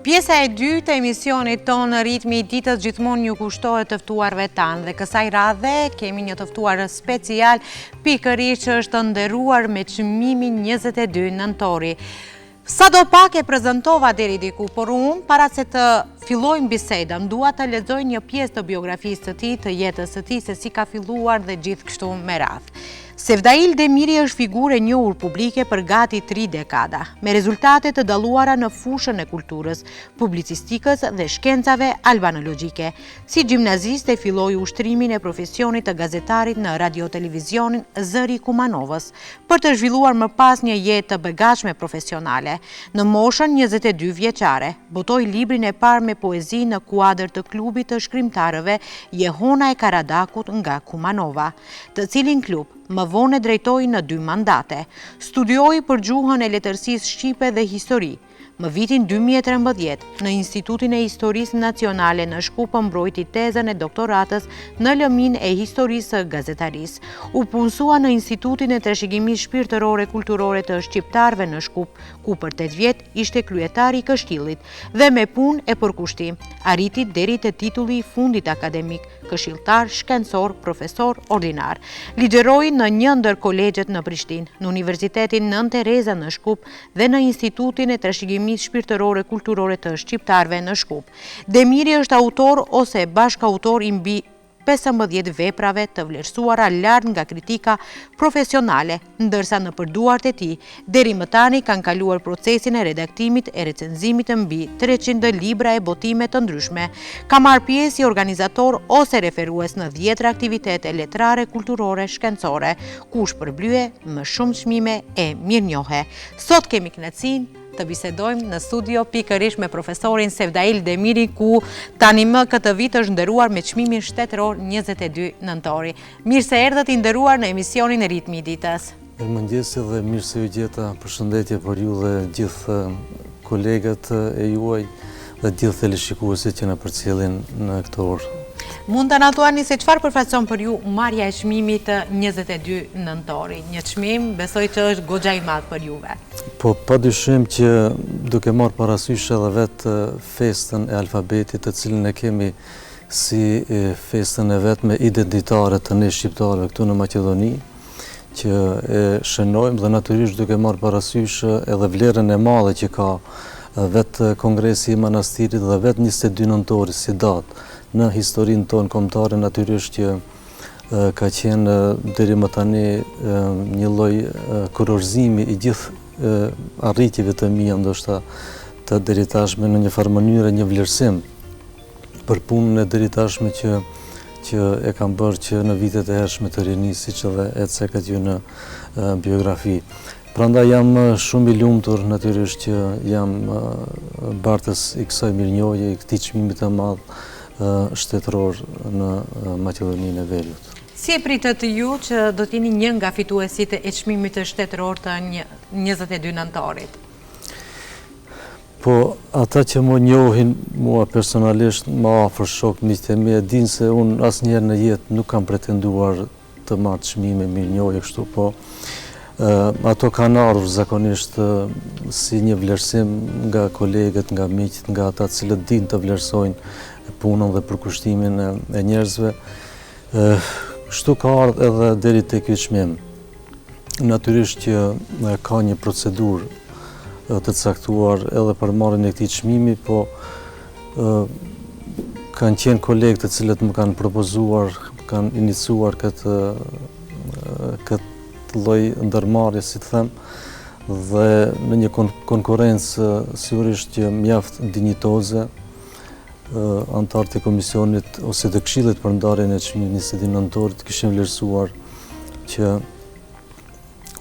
Pjesa e dytë të emisionit tonë Ritmi i ditës gjithmonë ju kushtohet të ftuarve tanë dhe kësaj radhe kemi një të ftuar special pikërisht që është nderuar me çmimin 22 nëntori. Sa do pak e prezentova deri diku, por unë, para se të fillojmë bisedën, dua të lexoj një pjesë të biografisë të tij, të jetës së tij, se si ka filluar dhe gjithë kështu me radhë. Sefdail Demiri është figurë e njohur publike për gati 3 dekada, me rezultate të dalluara në fushën e kulturës, publicistikës dhe shkencave albanologjike. Si gjimnaziste filloi ushtrimin e profesionit të gazetarit në radio-televizionin Zëri Kumanovës, për të zhvilluar më pas një jetë të begatshme profesionale. Në moshën 22 vjeçare, botoi librin e parë me poezi në kuadër të klubit të shkrimtarëve Jehona e Karadakut nga Kumanova, të cilin klub më vonë drejtoi në 2 mandate. Studioi për gjuhën e letërsisë shqipe dhe histori. Më vitin 2013, në Institutin e Historisë Nacionale në Shkup mbrojti tezën e doktoratës në lëmin e historisë së gazetarisë. U punësua në Institutin e Trashëgimisë Shpirtërore Kulturore të Shqiptarëve në Shkup, ku për 8 vjet ishte kryetari i këshillit dhe me punë e përkushtim arriti deri te titulli i fundit akademik, këshilltar, shkencor, profesor ordinar. Ligjeroi në një ndër kolegjet në Prishtinë, në Universitetin Nën Tereza në Shkup dhe në Institutin e Trashëgimisë Shpirtërore Kulturore të Shqiptarëve në Shkup. Demiri është autor ose bashkautor i mbi 15 veprave të vlerësuara lart nga kritika profesionale, ndërsa në përduart e tij deri më tani kanë kaluar procesin e redaktimit e recenzimit mbi 300 libra e botime të ndryshme. Ka marrë pjesë si organizator ose referues në 10 aktivitete letrare, kulturore, shkencore, ku shpërblye më shumë çmime e mirënjohe. Sot kemi kënaqësinë të bisedojmë në studio pikërisht me profesorin Sefdail Demiri, ku tani më këtë vit është nderuar me çmimin shtetëror 22 nëntori. Mirë se erdhët i nderuar në emisionin e Ritmi i ditës. Mirëmëngjes dhe mirë se u gjeta. Përshëndetje për ju dhe gjithë kolegët e juaj dhe gjithë teleshikuesit që na përcjellin në këtë orë. Mund të na thuani se çfarë përfaqëson për ju marrja e çmimit 22 nëntori? Një çmim besoj që është goxha i madh për juve. Po padyshim që duke marrë parasysh edhe vetë festën e alfabetit, të cilën e kemi si festën e vetme identitare të ne shqiptarëve këtu në Maqedoni, që e shënojmë dhe natyrisht duke marrë parasysh edhe vlerën e madhe që ka vetë Kongresi i Manastirit dhe vetë 22 nëntori si datë në historinë tonë kombëtare, natyrisht që ka qenë deri më tani një lloj kurorëzimi i gjithë arritjeve të mia, ndoshta të deri tashme në një farë mënyrë një vlerësim për punën e deri tashme që e kam bërë që në vitet e hershme të rinisë, siç edhe e ceket ju në biografi. Prandaj jam shumë i lumtur natyrisht që jam bartës i kësaj mirënjohje, i këtij çmimi të madh shtetëror në Maqedoninë e Veriut. Si e pritët ju që do t'jeni një nga fituesit e çmimit të shtetëror të 22 nëntorit? Po, ata që më njohin mua personalisht, më afër shok, miqtë e mi, e dinë se unë asnjëherë në jetë nuk kam pretenduar të marr çmime mirënjohje kështu, po ato kanë ardhur zakonisht si një vlerësim nga kolegët, nga miqt, nga ata cilët dinë të vlerësojnë punën dhe përkushtimin e njerëzve. Kështu ka ardhur edhe deri te ky çmim. Natyrisht që ka një procedurë të caktuar edhe për marrjen e këtij çmimi, po kanë qenë kolegë të cilët më kanë propozuar, kanë iniciuar këtë lloj ndërmarrje, si të them, dhe në një konkurrencë sigurisht që mjaft dinjitoze, antarët e komisionit ose të këshillit për ndarjen e çmimit 22 nëntorit kishin vlerësuar që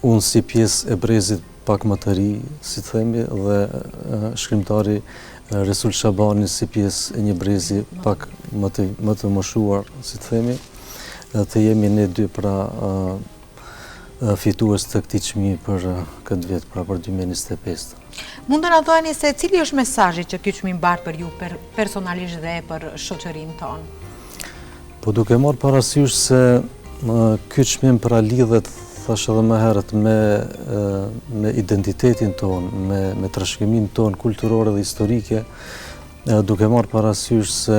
unë si pjesë e brezit pak më të ri, si themi, dhe shkrimtari Resul Shabani si pjesë e një brezi pak më të moshuar, si themi, të jemi ne dy pra fitues të këtij çmimi për këtë vit, pra për 2025. Mund të na thuani se cili është mesazhi që ky çmim bart për ju personalisht dhe për shoqërinë tonë? Po duke marrë parasysh se ky çmim pra lidhet thash edhe më herët, me identitetin ton, me trashëgiminë ton kulturore dhe historike, duke marrë parasysh se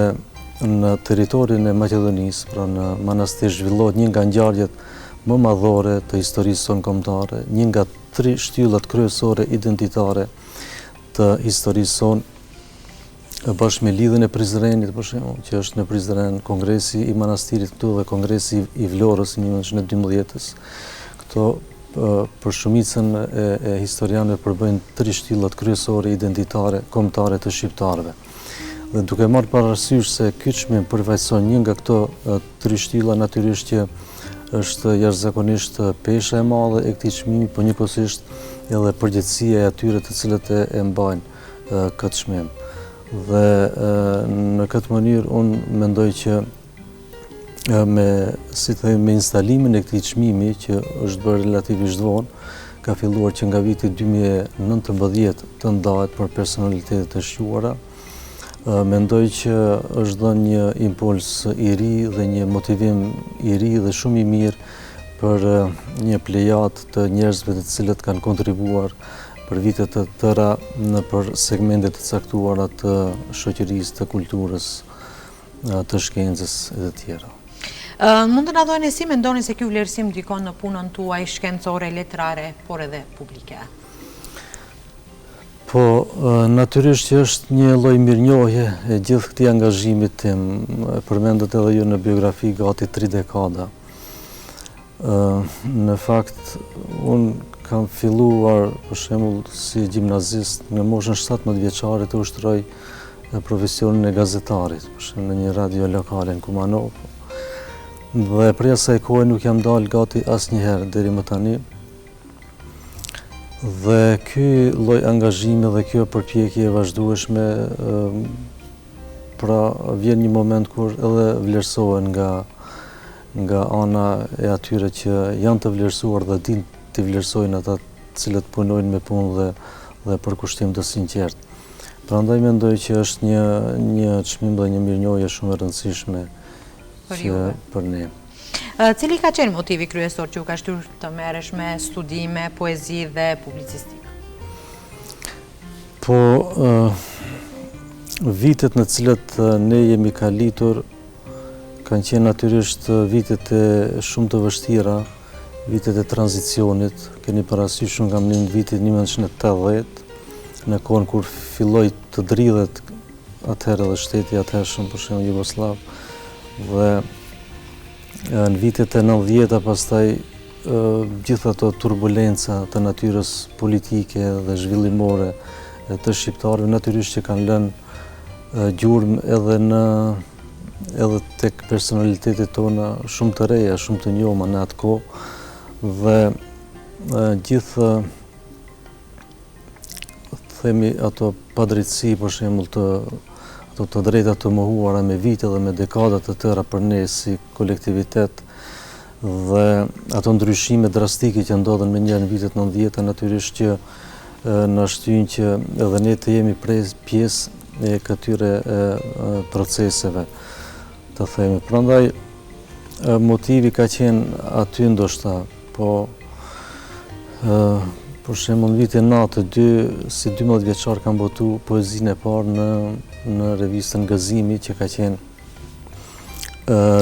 në teritorin e Maqedonisë, pra në manastir zhvillohet një nga ngjarjet më madhore të historisë sonë kombëtare, një nga 3 shtyllat kryesore identitare të historisë sonë, bashkë me lidhjen e Prizrenit, për shembull, që është në Prizren, kongresi i manastirit këtu dhe kongresi i Vlorës në 1912-s. Këto për shumicën e historianëve përbëjnë 3 shtyllat kryesore identitare kombëtare të shqiptarëve. Dhe duke marrë parasysh se ky çmim përfaqëson një nga këto 3 shtylla, natyrisht që është jashtëzakonisht pesha e madhe e këtij çmimi, por njëkohësisht edhe përgjegjësia e atyre të cilët e mbajnë këtë çmim. Dhe në këtë mënyrë unë mendoj që me instalimin e këtij çmimi, që është bërë relativisht vonë, ka filluar që nga viti 2019 të ndahet për personalitetet e shquara, mendoj që është dhënë një impuls i ri dhe një motivim i ri dhe shumë i mirë për një plejad të njerëzve të cilët kanë kontribuar për vite të tëra për segmentet të caktuara të shoqërisë, të kulturës, të shkencës e të tjera. Mund të na thoni si mendoni se ky vlerësim ndikon në punën tuaj shkencore, letrare, por edhe publike? Po, natyrisht që është një lloj mirënjohje e gjithë këtij angazhimit tim, përmendet edhe ju në biografi gati 3 dekada. Në fakt, unë kam filluar, për shembull, si gjimnazist në moshën 17 vjeçare të ushtroj profesionin e gazetarit, për shembull në një radio lokale në Kumanov. Dhe prej asaj kohe nuk jam dalë gati asnjëherë deri më tani. Dhe ky lloj angazhimi dhe kjo përpjekje e vazhdueshme, pra vjen një moment kur edhe vlerësohen nga ana e atyre që janë të vlerësuar dhe din të vlerësojnë ata cilët punojnë me punë dhe për kushtim të sinqert. Prandaj mendoj që është një çmim dhe një mirënjohje shumë e rëndësishme për ne. Cili ka qenë motivi kryesor që u ka shtyrë të merresh me studime, poezi dhe publicistikë? Po, vitet në cilët ne jemi kalitur kanë qenë natyrisht vitet e shumë të vështira, vitet e tranzicionit. Keni parasysh unë kam në vitin 1980, në kohën kur filloi të dridhet atëherë edhe shteti atëhershëm, për shembull Jugosllav, dhe në vitet e 90-ta pastaj gjithë ato turbulenca të natyrës politike dhe zhvillimore të shqiptarëve natyrisht që kanë lënë gjurmë edhe tek personalitetet tona shumë të reja, shumë të njohura në atë kohë, dhe gjithë themi ato padrejtësi, për shembull të drejta të mohuara me vite dhe me dekada të tëra për ne si kolektivitet, dhe ato ndryshime drastike që ndodhen me njëherë në vitet 90-ta, natyrisht që na shtyn që edhe ne të jemi pjesë e këtyre proceseve, të themi. Prandaj motivi ka qenë aty ndoshta, po për shembull në vitin 92, si 12 vjeçar kam botu poezinë e parë në revistën Gëzimi, që ka qenë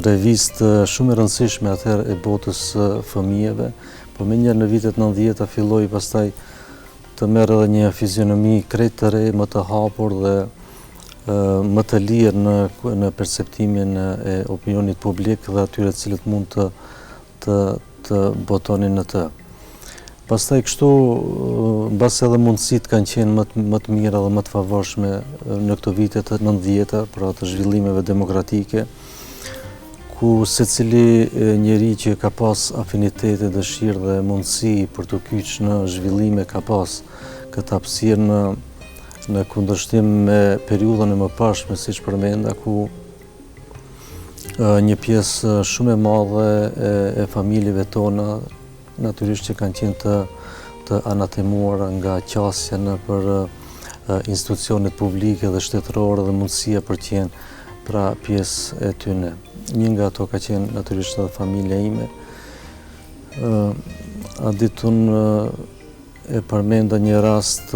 revistë shumë e rëndësishme atëherë e botës fëmijëve, por menjëherë në vitet 90-ta filloi pastaj të merr edhe një fizionomi krejt të re, më të hapur dhe më të lirë në perceptimin e opinionit publik dhe atyre të cilët mund të botonin në të. Pastaj kështu, mbas edhe mundësitë kanë qenë më të mira dhe më të favorshme në këto vite të 90-ta, pra të zhvillimeve demokratike, ku secili njeri që ka pas afinitete, dëshirë dhe mundësi për të kyç në zhvillime ka pas këtë hapësirë në kundërshtim me periudhën e mëparshme, siç përmenda, ku një pjesë shumë e madhe e familjeve tona natyrisht që kanë qenë të anatemuara nga qasja nëpër institucionet publike dhe shtetërore dhe mundësia për të qenë pra pjesë e tyre. Një nga ato ka qenë natyrisht edhe familja ime. a ditun e përmenda një rast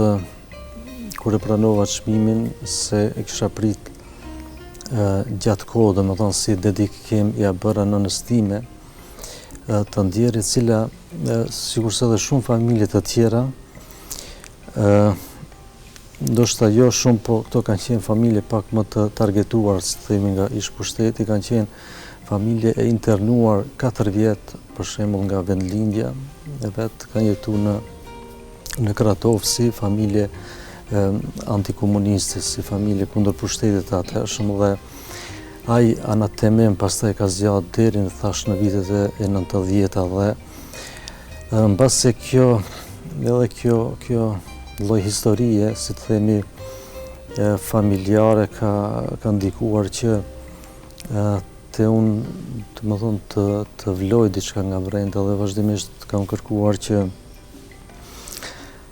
kur e pranova çmimin se e kisha prit gjatë kohë, domethënë si dedikim ja bëra nënës time të ndjerit, cila sigurisht edhe shumë familje të tjera, ndoshta jo shumë, po këto kanë qenë familje pak më të targetuar, si themi, nga ish pushteti, kanë qenë familje e internuar 4 vjet, për shembull nga vendlindja e vet, kanë jetuar në Kratov si familje antikomuniste, si familje kundër pushtetit të atëhershëm, dhe ai anatemem pastaj ka zgjat deri në thash në vitet e 90-ta, dhe mbase kjo lloj historie, si të themi, familjare ka ndikuar që te unë të vloj diçka nga brenda, dhe vazhdimisht kam kërkuar që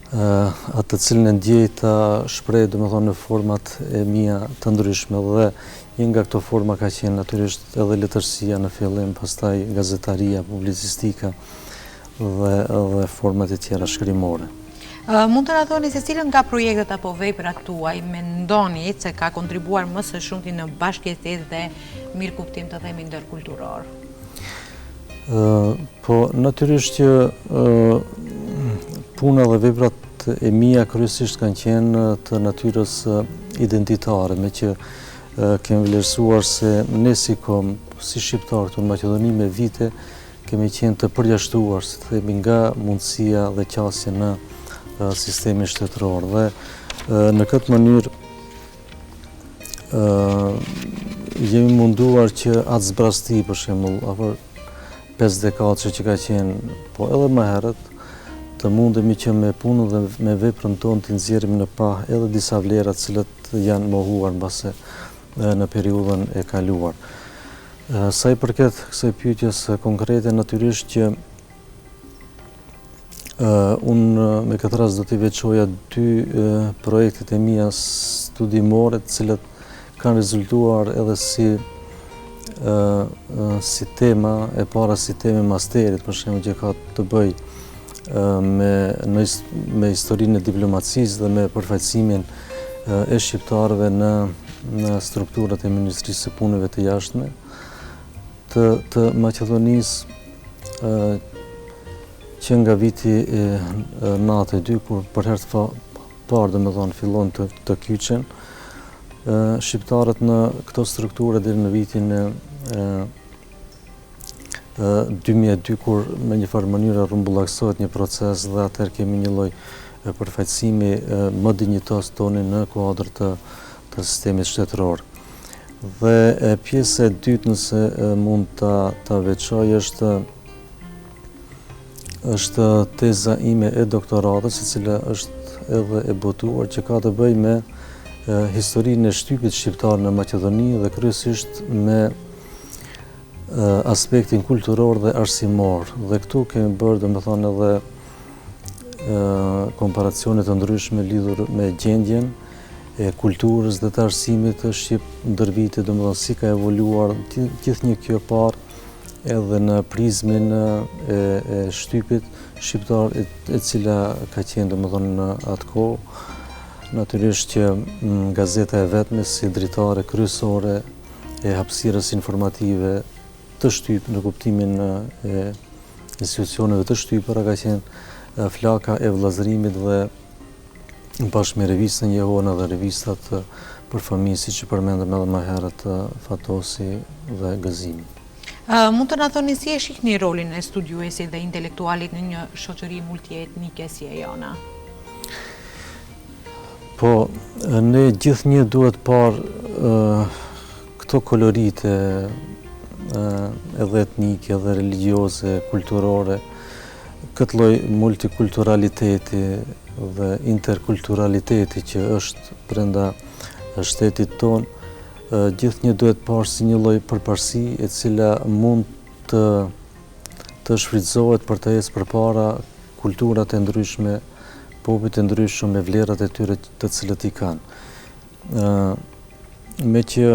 atë të cilën e ndjej ta shpreh domethënë në format e mia të ndryshme, dhe një nga këto forma ka qenë natyrisht edhe letërsia në fillim, pastaj gazetaria, publicistika dhe format e tjera shkrimore. Mund të na thoni se cilën nga projektet apo veprat tuaj mendoni se ka kontribuar më së shumti në bashkëjetesë dhe mirëkuptim të themi ndërkulturor? Po natyrisht që puna dhe veprat e mia kryesisht kanë qenë të natyrës identitare, me që kemi vlerësuar se ne si shqiptar këtu në Maqedoni me vite kemi qenë të përjashtuar, si të themi, nga mundësia dhe qasja në sistemin shtetëror, dhe në këtë mënyrë jemi munduar që atë zbrasti, për shembull, afër 5 dekadë që ka qenë, po edhe më herët, të mundemi që me punën dhe me veprën tonë të nxjerrim në pa edhe disa vlera të cilat janë mohuar mbase në periudhën e kaluar. Sa i përket kësaj pyetjes konkrete, natyrisht që unë me këtë rast do t'i veçoja 2 projektet e mia studimore, të cilat kanë rezultuar edhe si tema e para, si temë masterit, për shembull, që ka të bëjë me historinë e diplomacisë dhe me përfaqësimin e shqiptarëve në strukturat e Ministrisë së Punëve të Jashtme të Maqedonisë, që nga viti 92, kur për herë të parë domethënë fillon të kyçen shqiptarët në këto struktura deri në vitin 2002, kur me një farë mënyrë rrumbullaksohet një proces, dhe atëherë kemi një lloj përfaqësimi më dinjitos toni në kuadër të sistemit shtetëror. Dhe pjesa e dytë, nëse mund ta veçoj, është teza ime e doktoratës, e cila është edhe e botuar, që ka të bëjë me historinë e shtypit shqiptar në Maqedoni, dhe kryesisht me aspektin kulturor dhe arsimor. Dhe këtu kemi bërë domethënë edhe komparacione të ndryshme lidhur me gjendjen e kulturës dhe të arsimit të shqip ndër vite, domethënë si ka evoluar gjithnjë kjo parë edhe në prizmin e shtypit shqiptar, e cila ka qenë domethënë në atë kohë. Natyrisht që gazeta e vetme si dritare kryesore e hapësirës informative të shtyp në kuptimin e institucioneve të shtypura ka qenë flaka e vëllazërimit, dhe bashkë me revistën Jehona dhe revistat për fëmijë, siç që përmendëm edhe më herët, Fatosi dhe Gëzimi. Mund të na thoni si e shihni rolin e studiuesit dhe intelektualit në një shoqëri multietnike si e jona? Po, ne gjithnjë duhet parë këto kolorite edhe etnike, edhe religjioze, kulturore, këtë lloj multikulturaliteti dhe interkulturaliteti që është brenda shtetit ton, gjithnjë duhet parë si një lloj përparësi e cila mund të shfrytëzohet për të ecë përpara kulturat e ndryshme, popujt e ndryshëm me vlerat e tyre të cilët i kanë. Me që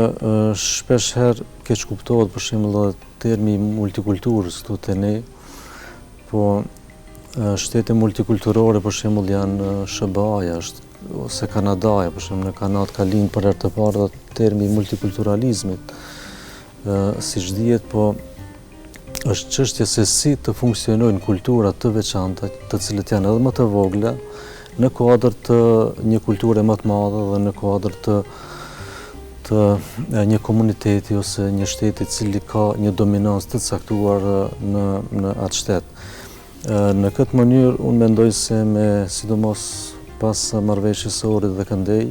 shpesh herë keq kuptohet për shembull termi multikulturës këtu te ne, po shtete multikulturore, për shembull, janë SBA-ja, ose Kanadaja, për shembull, në Kanadë ka lind për herë të parë termi multikulturalizmit, siç dihet, po është çështje se si të funksionojnë kultura të veçanta, të cilët janë edhe më të vogla, në kuadër të një kulture më të madhe dhe në kuadër të një komuniteti ose një shteti cili ka një dominancë të caktuar në atë shtet. Në këtë mënyrë, unë mendoj se sidomos pas marrëveshjes së Ohrit dhe Këndej,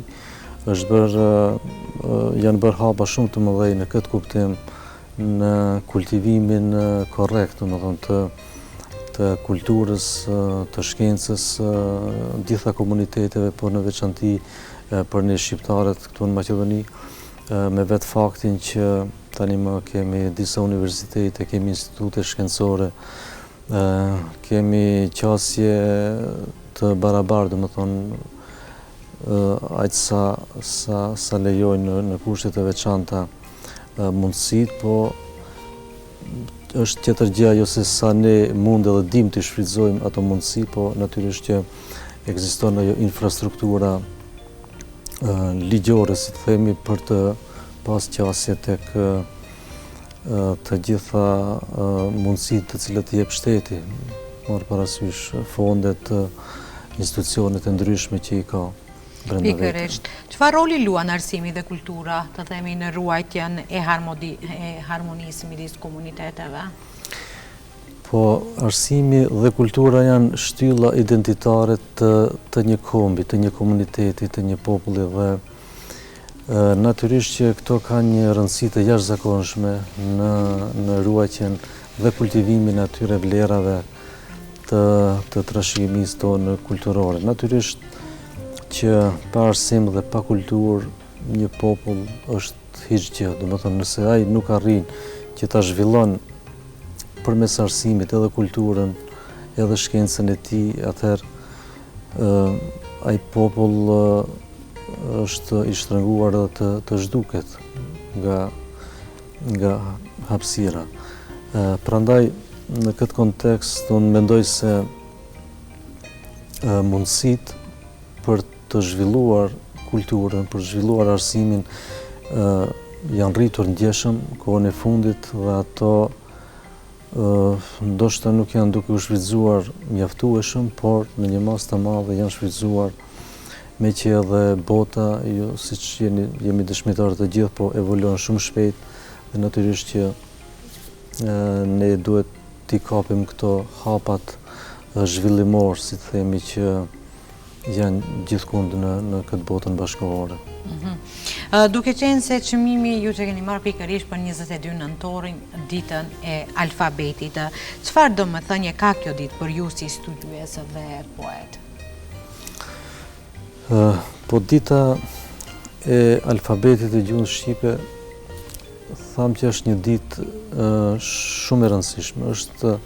janë bërë hapa shumë të mëdhej në këtë kuptim në kultivimin korrekt, domethënë të kulturës, të shkencës, gjitha komuniteteve, por në veçanti për ne shqiptarët këtu në Maqedoni, me vetë faktin që tani më kemi disa universitete, kemi institute shkencore, kemi qasje të barabartë, domethënë aq sa lejojnë në kushtet e veçanta mundësit, po është tjetër gjë ajo se sa ne mund edhe dim të shfrytëzojmë ato mundësi, po natyrisht që ekziston ajo infrastruktura ligjore, si të themi, për të pas qasje tek të gjitha mundësitë të cilat i jep shteti, marrë parasysh fondet, institucionet e ndryshme që i ka brenda vetë. Pikërisht. Çfarë roli luan arsimi dhe kultura, të themi, në ruajtjen e harmonisë midis komuniteteve? Po, arsimi dhe kultura janë shtylla identitare të një kombi, të një komuniteti, të një populli, dhe natyrisht që këto kanë një rëndësi të jashtëzakonshme në ruajtjen dhe kultivimin e atyre vlerave të trashëgimisë tonë kulturore. Natyrisht që pa arsim dhe pa kulturë një popull është hiç gjë, domethënë nëse ai nuk arrin që ta zhvillon përmes arsimit edhe kulturën, edhe shkencën e tij, atëherë ai popull është i shtrënguar dhe të zhduket nga hapësira. Prandaj në këtë kontekst unë mendoj se mundësitë për të zhvilluar kulturën, për zhvilluar arsimin, janë rritur ndjeshëm kohën e fundit dhe ato ndoshta nuk janë duke u shfrytzuar mjaftueshëm, por në një mas të madhe janë shfrytzuar, me që edhe bota, siç jemi dëshmitarë të gjithë, po evoluon shumë shpejt dhe natyrisht që ne duhet t'i kapim këto hapat zhvillimor, si të themi, që janë gjithkund në këtë botën bashkëkohore. Duke qenë se çmimi ju që keni marrë pikërisht për 22 nëntorin, ditën e alfabetit, çfarë domethënie ka kjo ditë për ju si studiues dhe poet? Po dita e alfabetit e gjuhës shqipe, tham që është një ditë shumë e rëndësishme, është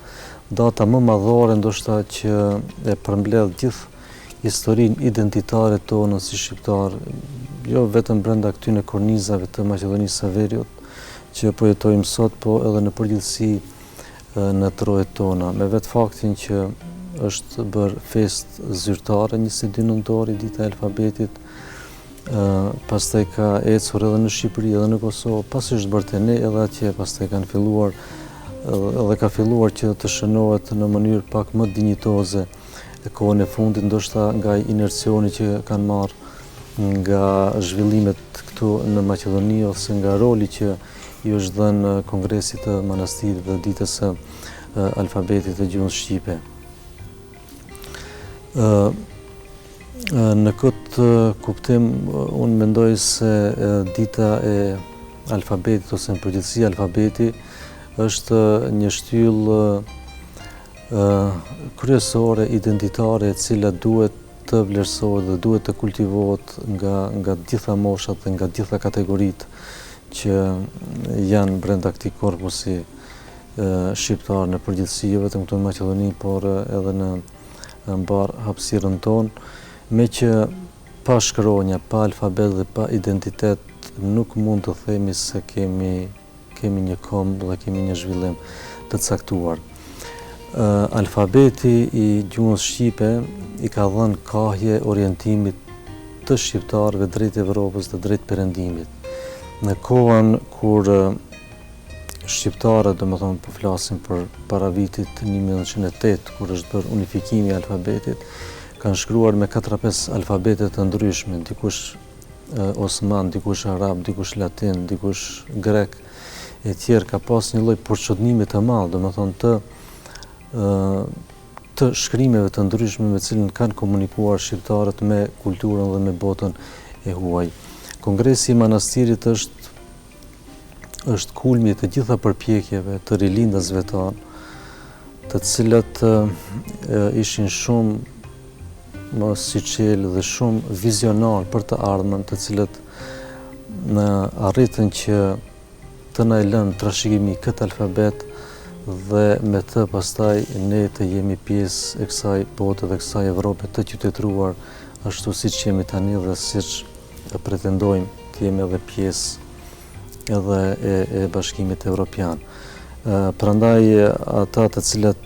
data më madhore ndoshta që e përmbledh gjithë historinë identitare tonë si shqiptar, jo vetëm brenda këtyre kornizave të Maqedonisë së Veriut që po jetojmë sot, po edhe në përgjithësi në trojet tona, me vetë faktin që është bërë fest zyrtare 22 nëntori, dita e alfabetit, pastaj ka ecur edhe në Shqipëri edhe në Kosovë, pasi është bërë te ne edhe atje, pastaj kanë filluar edhe ka filluar që të shënohet në mënyrë pak më dinjitoze e kohën e fundit, ndoshta nga inercioni që kanë marrë nga zhvillimet këtu në Maqedoni ose nga roli që i është dhënë Kongresit të Manastirit dhe ditës së alfabetit të gjuhës shqipe. Në këtë kuptim, unë mendoj se dita e alfabetit ose në përgjithësi alfabeti është një shtyllë kryesore, identitare, e cila duhet të vlerësohet dhe duhet të kultivohet nga gjitha moshat dhe nga gjitha kategoritë që janë brenda këtij korpusi shqiptar në përgjithësi, jo vetëm këtu në Maqedoni, por edhe në mbar hapësirën tonë, me që pa shkronja, pa alfabet dhe pa identitet nuk mund të themi se kemi një komb dhe kemi një zhvillim të caktuar. alfabeti i gjuhës shqipe i ka dhënë kahje orientimit të shqiptarëve drejt Evropës dhe drejt perëndimit. Në kohën kur shqiptarët, domethënë po flasim për para vitit 1908, kur është bërë unifikimi i alfabetit, kanë shkruar me 4-5 alfabete të ndryshme, dikush osman, dikush arab, dikush latin, dikush grek e tjerë. Ka pas një lloj përçudnimi të madh, domethënë të shkrimeve të ndryshme me cilën kanë komunikuar shqiptarët me kulturën dhe me botën e huaj. Kongresi i Manastirit është kulmi të gjitha përpjekjeve të rilindasve tanë, të cilët ishin shumë më siçel dhe shumë vizionar për të ardhmen, të cilët arritën që të na lënë trashëgimi këtë alfabet dhe me të pastaj ne të jemi pjesë e kësaj bote dhe kësaj Evrope të qytetëruar ashtu siç jemi tani dhe siç pretendojmë të jemi edhe pjesë edhe e Bashkimit Evropian. Prandaj ata të cilët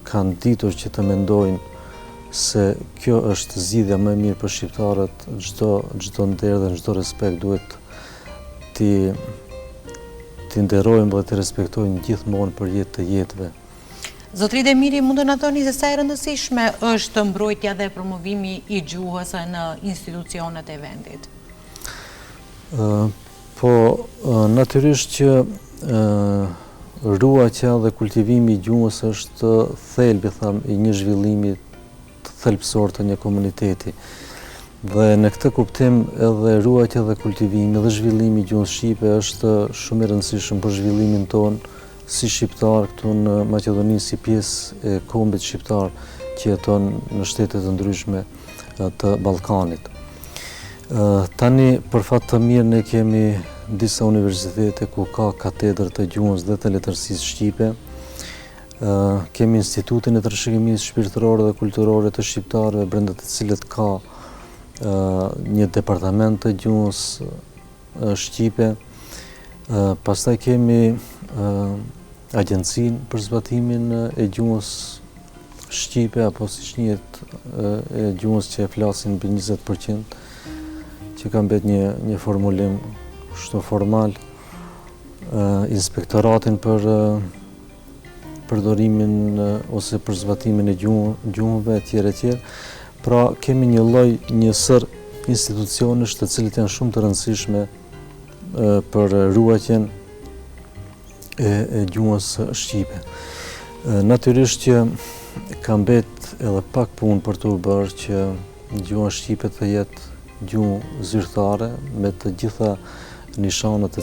kanë ditur që të mendojnë se kjo është zgjidhja më e mirë për shqiptarët, çdo nder dhe çdo respekt duhet t'i nderojmë dhe t'i respektojmë gjithmonë për jetë të jetëve. Zotri Demiri, mund të na thoni se sa e rëndësishme është mbrojtja dhe promovimi i gjuhës në institucionet e vendit? Po, natyrisht që ruajtja dhe kultivimi i gjuhës është thelbi i një zhvillimi të thelbësor të një komuniteti. Dhe në këtë kuptim edhe ruajtja dhe kultivimi dhe zhvillimi i gjuhës shqipe është shumë i rëndësishëm për zhvillimin ton si shqiptar këtu në Maqedoni, si pjesë e kombit shqiptar që jeton në shtete të ndryshme të Ballkanit. Tani, për fat të mirë, ne kemi disa universitete ku ka katedrë të gjuhës dhe të letërsisë shqipe. Kemi Institutin e Trashëgimisë Shpirtërore dhe Kulturore të shqiptarëve, brenda të cilët ka një departament të gjuhës shqipe. Pastaj kemi Agjencinë për zbatimin e gjuhës shqipe, apo siç njihet e gjuhës që e flasin mbi 20%, që ka mbet një formulim kështu formal, inspektoratin për përdorimin ose për zbatimin e gjuhëve etj. Pra kemi një sër institucionesh të cilët janë shumë të rëndësishme për ruajtjen e gjuhës shqipe. Natyrisht që ka mbet edhe pak punë për të bërë që gjuha shqipe të jetë gjuhë zyrtare me të gjitha nishanat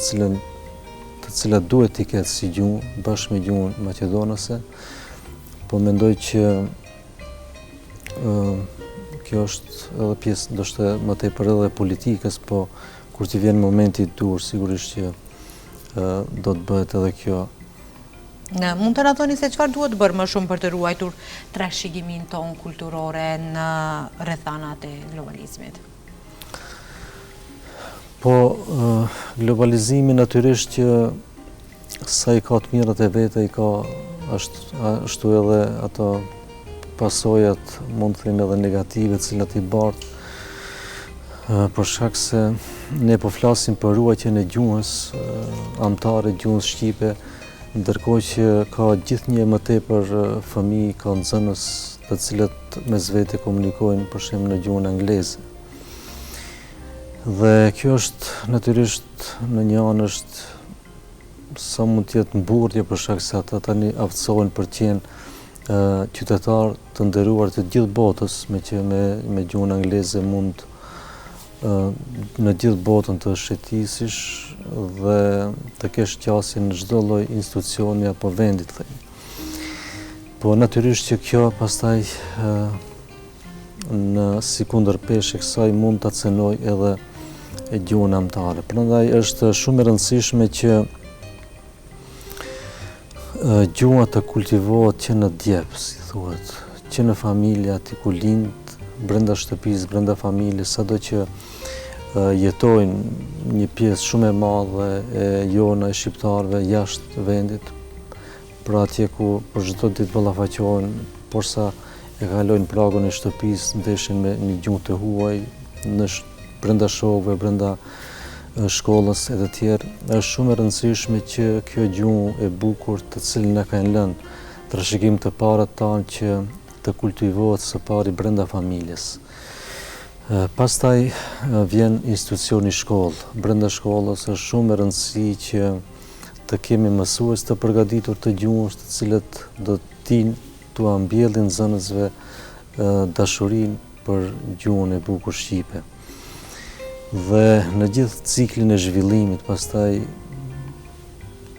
të cilat duhet t'i ketë si gjuhë bashkë me gjuhën maqedonase. Po mendoj që kjo është edhe pjesë ndoshta më tepër edhe politikës, po kur t'i vjen momenti i dur, sigurisht që do të bëhet edhe kjo. Mund të na thoni se çfarë duhet bërë më shumë për të ruajtur trashëgimin ton kulturore në rrethanat e globalizmit? Po, globalizimi natyrisht që sa i ka të mirat e vete, i ka ashtu edhe ato pasojat, mund të themi edhe negative, cilat i bart, për shkak se ne po flasim për ruajtjen e gjuhës anëtare, gjuhës shqipe, ndërkohë që ka gjithnjë më tepër fëmijë, ka nxënës të cilët mes vete komunikojnë për shembull në gjuhën angleze. Dhe kjo është natyrisht në një anë është sa mund të jetë mburrje për shkak se ata tani aftësohen për të qenë qytetar të nderuar të gjithë botës, me gjuhën angleze mund në gjithë botën të shëtisish dhe të kesh qasje në çdo lloj institucioni apo vendit thënë. Po natyrisht që kjo pastaj në si kundërpeshë kësaj mund ta cenoj edhe e gjuhën anëtare. Prandaj është shumë e rëndësishme që gjuha të kultivohet që në djep, si thuhet, që në familja aty ku lind, brenda shtëpisë, brenda familjes, sado që jetojnë një pjesë shumë e madhe e jona e shqiptarëve jashtë vendit, për atje ku për çdo ditë ballafaqohen, por sa e kalojnë pragun e shtëpisë, ndeshin me një gjuhë të huaj, brenda shokëve, brenda shkollës e të tjerë. Është shumë e rëndësishme që kjo gjuhë e bukur të cilën na kanë lënë trashëgim të parët tanë që të kultivohet së pari brenda familjes. Pastaj vjen institucioni shkollë. Brenda shkollës është shumë e rëndësishme që të kemi mësues të përgatitur të gjuhës, të cilët do t'u ambjellin nxënësve dashurinë për gjuhën e bukur shqipe. Dhe në gjithë ciklin e zhvillimit, pastaj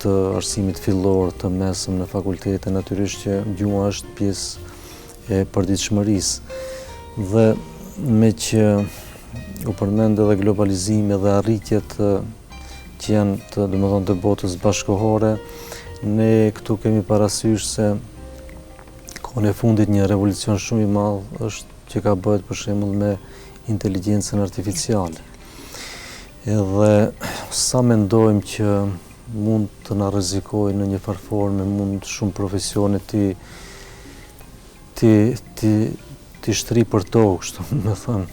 të arsimit fillor, të mesëm në fakultete, natyrisht që gjuha është pjesë e përditshmërisë. Dhe me që u përmend edhe globalizimi dhe arritjet që janë të botës bashkëkohore, ne këtu kemi parasysh se kohën e fundit një revolucion shumë i madh është që ka bëhet për shembull me inteligjencën artificiale. Edhe sa mendojmë që mund të na rrezikojë në një farë forme, mund shumë profesione ti shtri për tokë, kështu më thënë.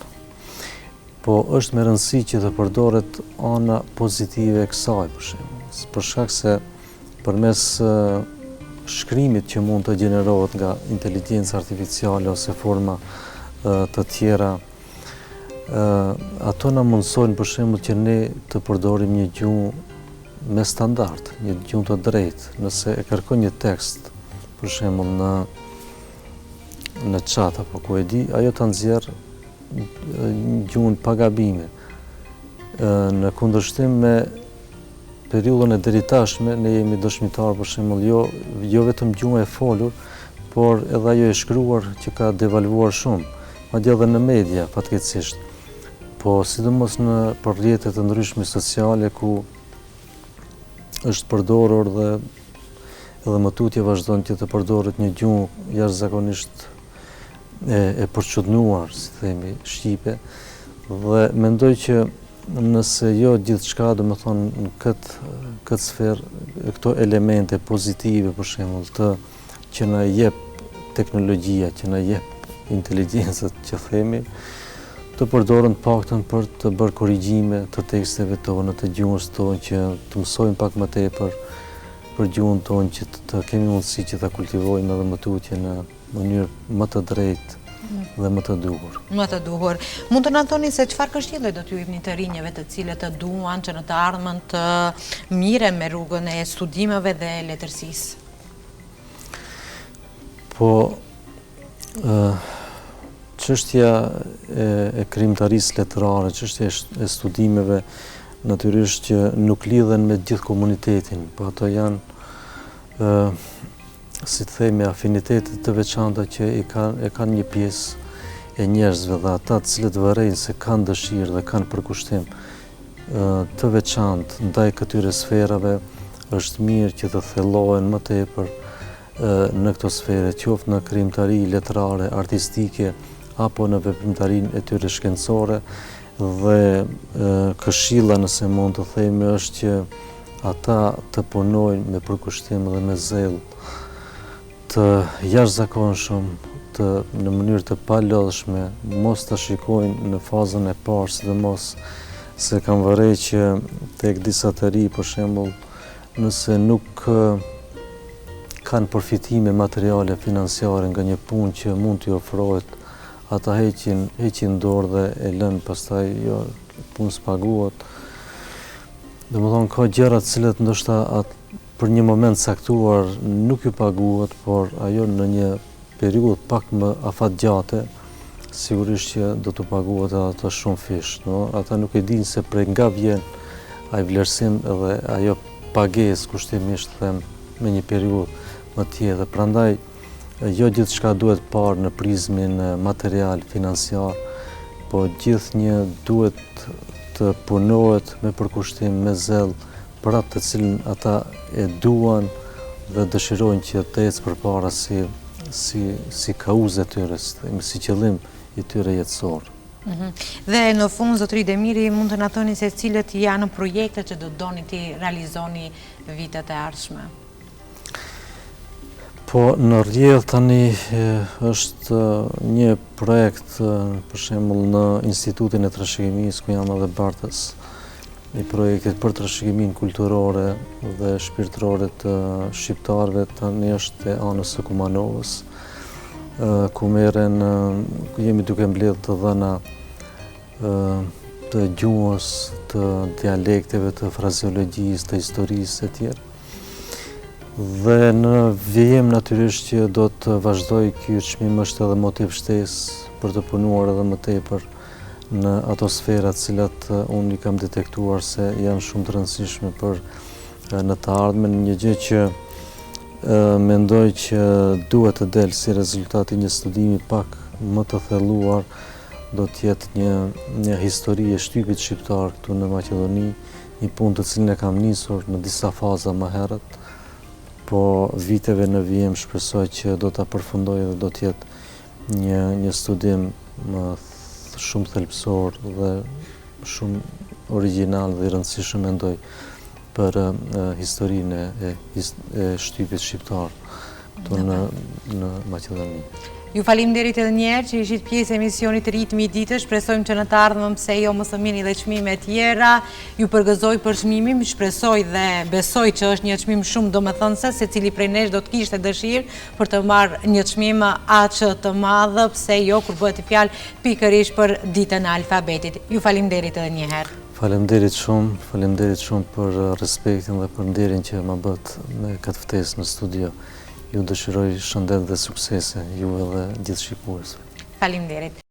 Po është me rëndësi që të përdoret ana pozitive e kësaj, për shembull. Për shkak se përmes shkrimit që mund të gjenerohet nga inteligjenca artificiale ose forma të tjera, ato na mundsojnë për shembull që ne të përdorim një gjuhë me standard, një gjuhë të drejtë. Nëse e kërkon një tekst, për shembull në chat apo ku e di, ajo ta nxjerr gjuhën pa gabime. Në kundërshtim me periudhën e deritashme, ne jemi dëshmitar për shembull jo vetëm gjuha e folur, por edhe ajo e shkruar që ka devalvuar shumë, madje edhe në media fatkeqësisht. Po sidomos në rrjetet të ndryshme sociale ku është përdorur dhe edhe më tutje vazhdon që të përdoret një gjuhë jashtëzakonisht e përçudnuar, si themi, shqipe, dhe mendoj që nëse jo gjithçka, domethënë në këtë sferë, këto elemente pozitive për shembull që na jep teknologjia, që na jep inteligjenca, që themi, të përdoren paktën për të bërë korrigjime të teksteve tonë, të gjuhës tonë, që të mësojmë pak më tepër për gjuhën tonë, që të kemi mundësi që ta kultivojmë edhe më tutje në mënyrë më të drejtë dhe më të duhur. Më të duhur. Mund të na thoni se çfarë këshillë do t'ju jepni të rinjeve të cilët të duan që në të ardhmen të miren me rrugën e studimeve dhe letërsisë? Po, çështja e krijimtarisë letrare, çështja e studimeve, natyrisht që nuk lidhen me gjithë komunitetin, po ato janë si të themi, afinitetet të veçanta që e kanë një pjesë e njerëzve, dhe ata të cilët vërejnë se kanë dëshirë dhe kanë përkushtim të veçantë ndaj këtyre sferave, është mirë që të thellohen më tepër në këto sfere, qoftë në krijimtari letrare, artistike, apo në veprimtarinë e tyre shkencore, dhe këshilla, nëse mund të themi, është që ata të punojnë me përkushtim dhe me zell, të jashtëzakonshëm, në mënyrë të palodhshme, mos ta shikojnë në fazën e parë, sidomos se kam vërejë që tek disa të ri, për shembull, nëse nuk kanë përfitime materiale financiare nga një punë që mund t'i ofrohet, ata heqin dorë dhe e lënë, pastaj jo punë s'paguhet. Domethënë ka gjëra të cilët ndoshta për një moment caktuar nuk ju paguhet, por ajo në një periudhë pak më afatgjate, sigurisht që do t'u paguhet ato shumë fish. Ata nuk e dinë se prej nga vjen ai vlerësim edhe ajo pagesë, kushtimisht them, me një periudhë më tjetër. Prandaj jo gjithçka duhet parë në prizmin material, financiar, po gjithnjë duhet të punohet me përkushtim, me zell, për atë të cilën ata e duan dhe dëshirojnë që të ecë përpara si kauzë e tyre, si qëllim i tyre jetësor. Dhe në fund, zotëri Demiri, mund të na thoni se cilët janë projektet që do doni ti realizoni vitet e ardhshme? Po, në rrjedhë tani është një projekt, për shembull në Institutin e Trashëgimisë, ku jam edhe bartës i projektit për trashëgiminë kulturore dhe shpirtërore të shqiptarëve, tani është e anës së Kumanovës, ku jemi duke mbledh të dhëna të gjuhës, të dialekteve, të frazeologjisë, të historisë e tjerë. Dhe në vijim natyrisht që do të vazhdoj ky çmim është edhe motiv shtesë për të punuar edhe më tepër në ato sfera të cilat unë i kam detektuar se janë shumë të rëndësishme për në të ardhmen, një gjë që mendoj që duhet të delë si rezultati një studimi pak më të thelluar, do të jetë një histori e shtypit shqiptar këtu në Maqedoni, një punë të cilën e kam nisur në disa faza më herët, po viteve në vijim shpresoj që do ta përfundoj dhe do të jetë një studim shumë thelbësor dhe shumë origjinal dhe i rëndësishëm mendoj për historinë e shtypit shqiptar këtu në Maqedoni. Ju faleminderit edhe një herë që ishit pjesë e emisionit Ritmi i ditës. Shpresojmë që në të ardhmen pse jo mos të mirni dhe çmime tjera. Ju përgëzoj për çmimin, shpresoj dhe besoj që është një çmim shumë domethënëse, secili prej nesh do të kishte dëshirë për të marrë një çmim aq të madh, pse jo kur bëhet fjalë pikërisht për ditën e alfabetit. Ju faleminderit edhe një herë. Faleminderit shumë për respektin dhe për nderin që më bët me këtë ftesë në studio. Ju dëshiroj shëndet dhe suksese, ju edhe gjithë shikuesve. Faleminderit.